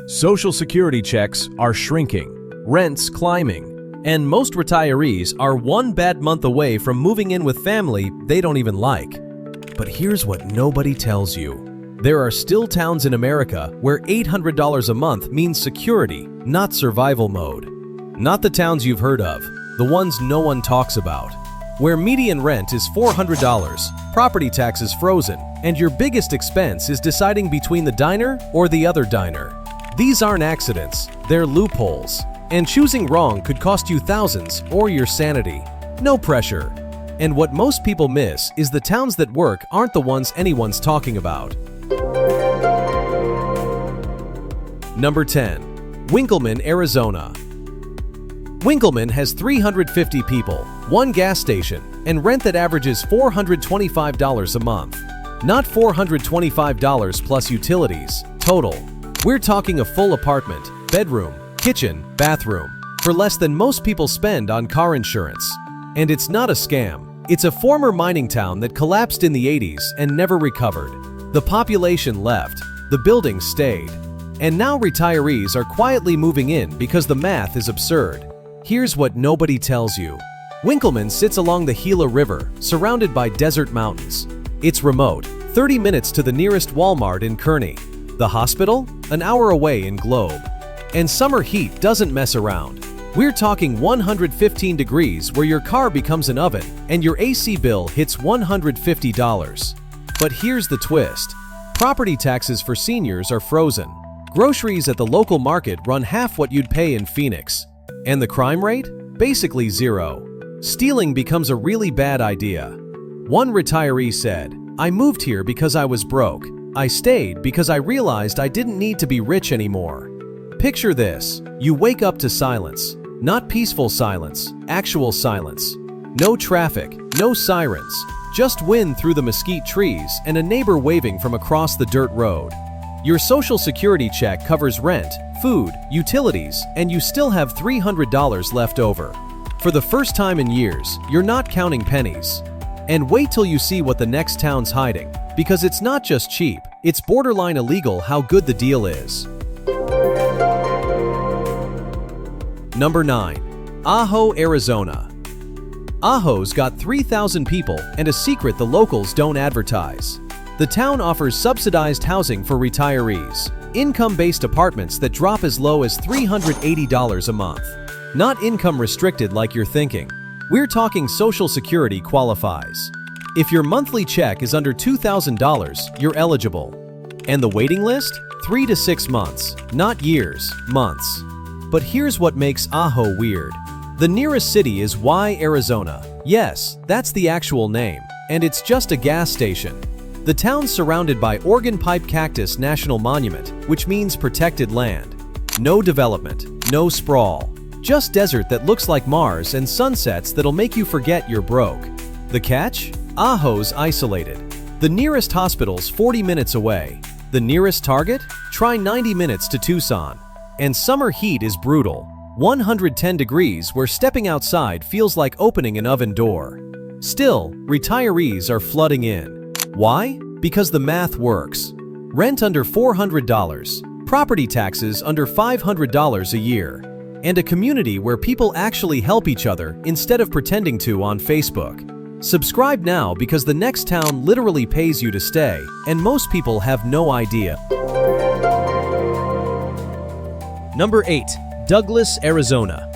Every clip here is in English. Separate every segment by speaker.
Speaker 1: Social Security checks are shrinking, rents climbing, and most retirees are one bad month away from moving in with family they don't even like. But here's what nobody tells you. There are still towns in America where $800 a month means security, not survival mode. Not the towns you've heard of, the ones no one talks about. Where median rent is $400, property taxes frozen, and your biggest expense is deciding between the diner or the other diner. These aren't accidents, they're loopholes. And choosing wrong could cost you thousands or your sanity. No pressure. And what most people miss is the towns that work aren't the ones anyone's talking about. Number 10. Winkelman, Arizona. Winkelman has 350 people, one gas station, and rent that averages $425 a month. Not $425 plus utilities, total. We're talking a full apartment, bedroom, kitchen, bathroom, for less than most people spend on car insurance. And it's not a scam. It's a former mining town that collapsed in the 80s and never recovered. The population left, the buildings stayed. And now retirees are quietly moving in because the math is absurd. Here's what nobody tells you. Winkelman sits along the Gila River, surrounded by desert mountains. It's remote, 30 minutes to the nearest Walmart in Kearney. The hospital? An hour away in Globe. And summer heat doesn't mess around. We're talking 115 degrees where your car becomes an oven and your AC bill hits $150. But here's the twist. Property taxes for seniors are frozen. Groceries at the local market run half what you'd pay in Phoenix. And the crime rate? Basically zero. Stealing becomes a really bad idea. One retiree said, "I moved here because I was broke. I stayed because I realized I didn't need to be rich anymore." Picture this. You wake up to silence. Not peaceful silence, actual silence. No traffic, no sirens, just wind through the mesquite trees and a neighbor waving from across the dirt road. Your Social Security check covers rent, food, utilities, and you still have $300 left over. For the first time in years, you're not counting pennies. And wait till you see what the next town's hiding, because it's not just cheap, it's borderline illegal how good the deal is. Number 9. Ajo, Arizona. Ajo's got 3,000 people and a secret the locals don't advertise. The town offers subsidized housing for retirees, income-based apartments that drop as low as $380 a month. Not income restricted like you're thinking. We're talking Social Security qualifies. If your monthly check is under $2,000, you're eligible. And the waiting list? 3 to 6 months, not years, months. But here's what makes Ajo weird. The nearest city is Y, Arizona. Yes, that's the actual name, and it's just a gas station. The town's surrounded by Organ Pipe Cactus National Monument, which means protected land. No development, no sprawl. Just desert that looks like Mars and sunsets that'll make you forget you're broke. The catch? Ajo's isolated. The nearest hospital's 40 minutes away. The nearest Target? Try 90 minutes to Tucson. And summer heat is brutal. 110 degrees where stepping outside feels like opening an oven door. Still, retirees are flooding in. Why? Because the math works. Rent under $400, property taxes under $500 a year, and a community where people actually help each other instead of pretending to on Facebook. Subscribe now because the next town literally pays you to stay, and most people have no idea. Number 8. Douglas, Arizona.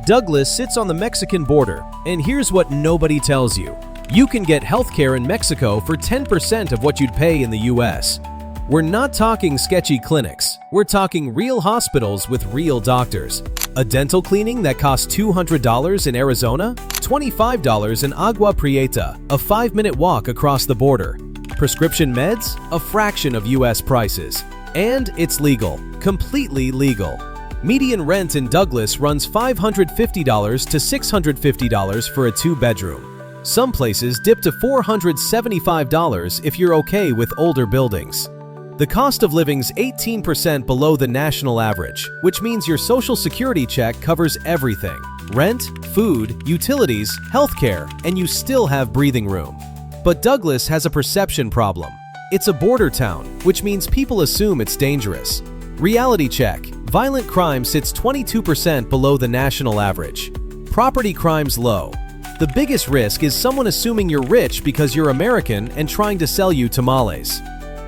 Speaker 1: Douglas sits on the Mexican border, and here's what nobody tells you. You can get healthcare in Mexico for 10% of what you'd pay in the US. We're not talking sketchy clinics. We're talking real hospitals with real doctors. A dental cleaning that costs $200 in Arizona? $25 in Agua Prieta, a 5-minute walk across the border. Prescription meds? A fraction of US prices. And it's legal. Completely legal. Median rent in Douglas runs $550 to $650 for a 2-bedroom. Some places dip to $475 if you're okay with older buildings. The cost of living's 18% below the national average, which means your Social Security check covers everything. Rent, food, utilities, healthcare, and you still have breathing room. But Douglas has a perception problem. It's a border town, which means people assume it's dangerous. Reality check. Violent crime sits 22% below the national average. Property crimes low. The biggest risk is someone assuming you're rich because you're American and trying to sell you tamales.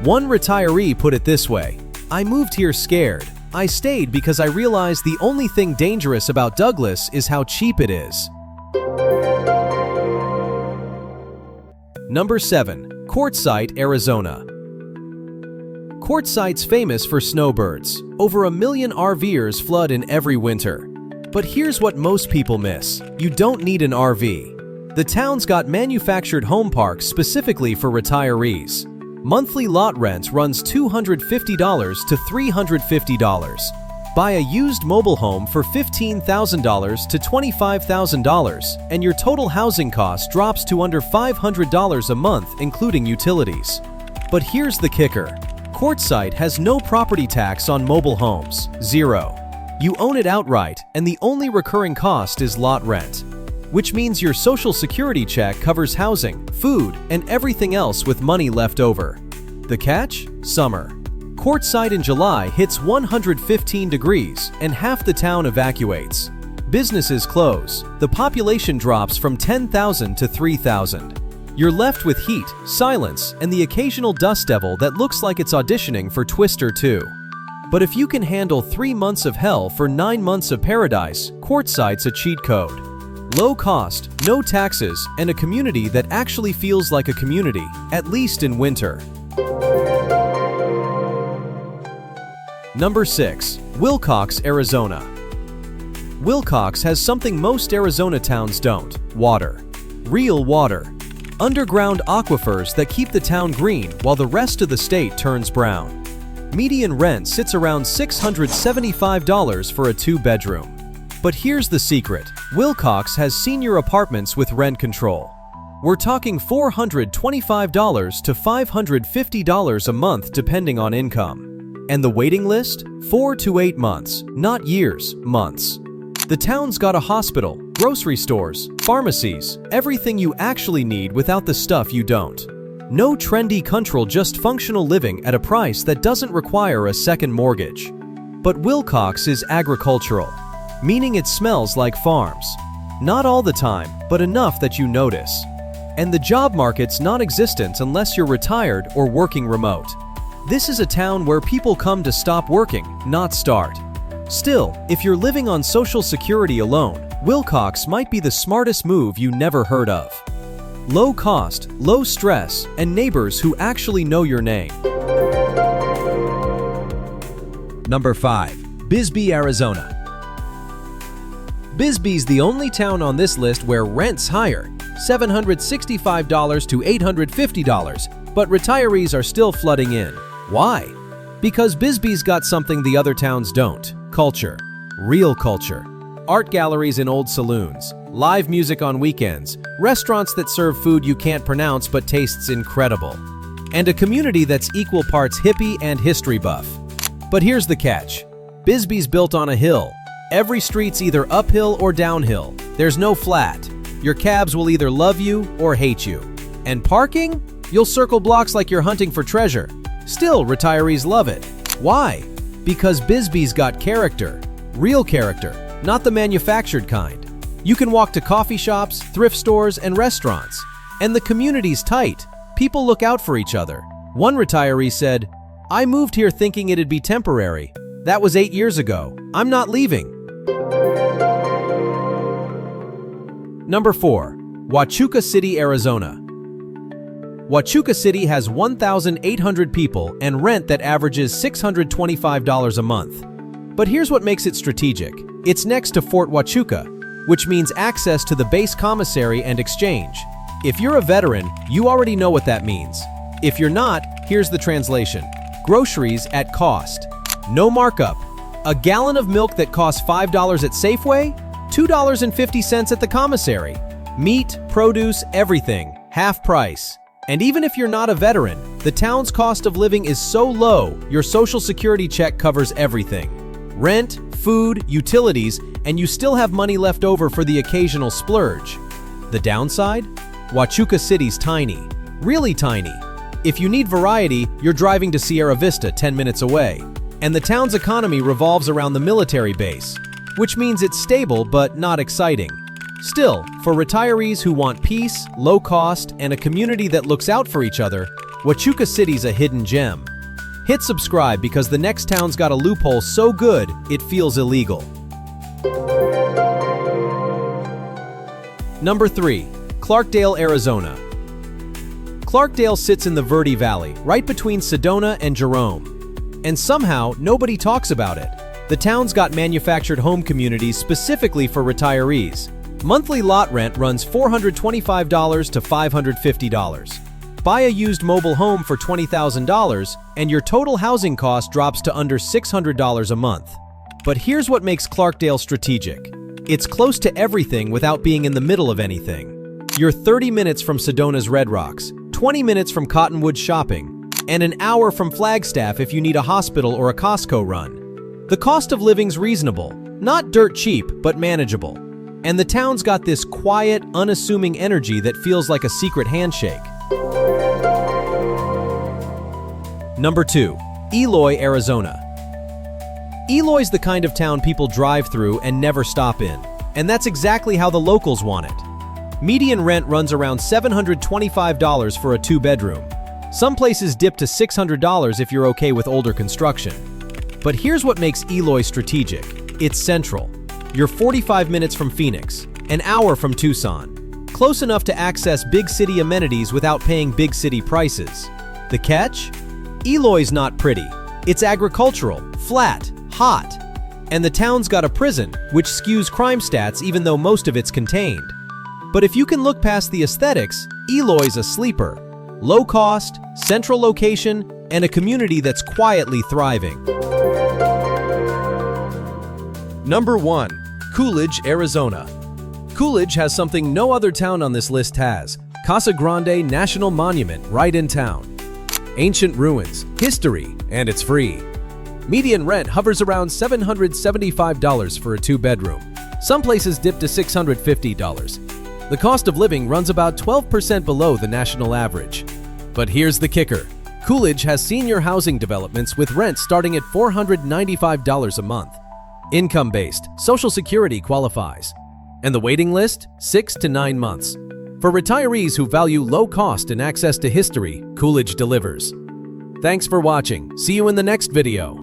Speaker 1: One retiree put it this way: "I moved here scared. I stayed because I realized the only thing dangerous about Douglas is how cheap it is." Number 7. Quartzsite, Arizona. Quartzsite's famous for snowbirds. Over 1 million RVers flood in every winter. But here's what most people miss: you don't need an RV. The town's got manufactured home parks specifically for retirees. Monthly lot rent runs $250 to $350. Buy a used mobile home for $15,000 to $25,000, and your total housing cost drops to under $500 a month, including utilities. But here's the kicker: Quartzsite has no property tax on mobile homes, zero. You own it outright, and the only recurring cost is lot rent, which means your Social Security check covers housing, food, and everything else with money left over. The catch? Summer. Quartzsite in July hits 115 degrees, and half the town evacuates. Businesses close. The population drops from 10,000 to 3,000. You're left with heat, silence, and the occasional dust devil that looks like it's auditioning for Twister 2. But if you can handle 3 months of hell for 9 months of paradise, Quartzsite's a cheat code. Low cost, no taxes, and a community that actually feels like a community, at least in winter. Number 6. Willcox, Arizona. Willcox has something most Arizona towns don't: water. Real water. Underground aquifers that keep the town green while the rest of the state turns brown. Median rent sits around $675 for a 2-bedroom. But here's the secret: Willcox has senior apartments with rent control. We're talking $425 to $550 a month depending on income. And the waiting list? 4 to 8 months, not years, months. The town's got a hospital, grocery stores, pharmacies, everything you actually need without the stuff you don't. No trendy country, just functional living at a price that doesn't require a second mortgage. But Willcox is agricultural, meaning it smells like farms. Not all the time, but enough that you notice. And the job market's non-existent unless you're retired or working remote. This is a town where people come to stop working, not start. Still, if you're living on Social Security alone, Willcox might be the smartest move you never heard of. Low cost, low stress, and neighbors who actually know your name. Number 5. Bisbee, Arizona. Bisbee's the only town on this list where rent's higher, $765 to $850, but retirees are still flooding in. Why? Because Bisbee's got something the other towns don't: culture. Real culture. Art galleries in old saloons, live music on weekends, restaurants that serve food you can't pronounce but tastes incredible, and a community that's equal parts hippie and history buff. But here's the catch: Bisbee's built on a hill. Every street's either uphill or downhill. There's no flat. Your cabs will either love you or hate you. And parking? You'll circle blocks like you're hunting for treasure. Still, retirees love it. Why? Because Bisbee's got character. Real character, not the manufactured kind. You can walk to coffee shops, thrift stores, and restaurants. And the community's tight. People look out for each other. One retiree said, "I moved here thinking it'd be temporary. That was 8 years ago. I'm not leaving." Number 4. Huachuca City, Arizona. Huachuca City has 1,800 people and rent that averages $625 a month. But here's what makes it strategic. It's next to Fort Huachuca, which means access to the base commissary and exchange. If you're a veteran, you already know what that means. If you're not, here's the translation. Groceries at cost. No markup. A gallon of milk that costs $5 at Safeway? $2.50 at the commissary. Meat, produce, everything, half price. And even if you're not a veteran, the town's cost of living is so low, your Social Security check covers everything. Rent, food, utilities, and you still have money left over for the occasional splurge. The downside? Huachuca City's tiny. Really tiny. If you need variety, you're driving to Sierra Vista 10 minutes away. And the town's economy revolves around the military base, which means it's stable but not exciting. Still, for retirees who want peace, low cost, and a community that looks out for each other, Huachuca City's a hidden gem. Hit subscribe because the next town's got a loophole so good, it feels illegal. Number 3. Clarkdale, Arizona. Clarkdale sits in the Verde Valley, right between Sedona and Jerome. And somehow, nobody talks about it. The town's got manufactured home communities specifically for retirees. Monthly lot rent runs $425 to $550. Buy a used mobile home for $20,000, and your total housing cost drops to under $600 a month. But here's what makes Clarkdale strategic. It's close to everything without being in the middle of anything. You're 30 minutes from Sedona's Red Rocks, 20 minutes from Cottonwood shopping, and an hour from Flagstaff if you need a hospital or a Costco run. The cost of living's reasonable, not dirt cheap, but manageable. And the town's got this quiet, unassuming energy that feels like a secret handshake. Number 2. Eloy, Arizona. Eloy's the kind of town people drive through and never stop in. And that's exactly how the locals want it. Median rent runs around $725 for a 2-bedroom. Some places dip to $600 if you're okay with older construction. But here's what makes Eloy strategic. It's central. You're 45 minutes from Phoenix, an hour from Tucson. Close enough to access big city amenities without paying big city prices. The catch? Eloy's not pretty. It's agricultural, flat, hot. And the town's got a prison, which skews crime stats even though most of it's contained. But if you can look past the aesthetics, Eloy's a sleeper. Low cost, central location, and a community that's quietly thriving. Number 1. Coolidge, Arizona. Coolidge has something no other town on this list has: Casa Grande National Monument right in town. Ancient ruins, history, and it's free. Median rent hovers around $775 for a 2-bedroom. Some places dip to $650. The cost of living runs about 12% below the national average. But here's the kicker. Coolidge has senior housing developments with rent starting at $495 a month. Income-based, Social Security qualifies. And the waiting list? 6 to 9 months. For retirees who value low cost and access to history, Coolidge delivers. Thanks for watching. See you in the next video.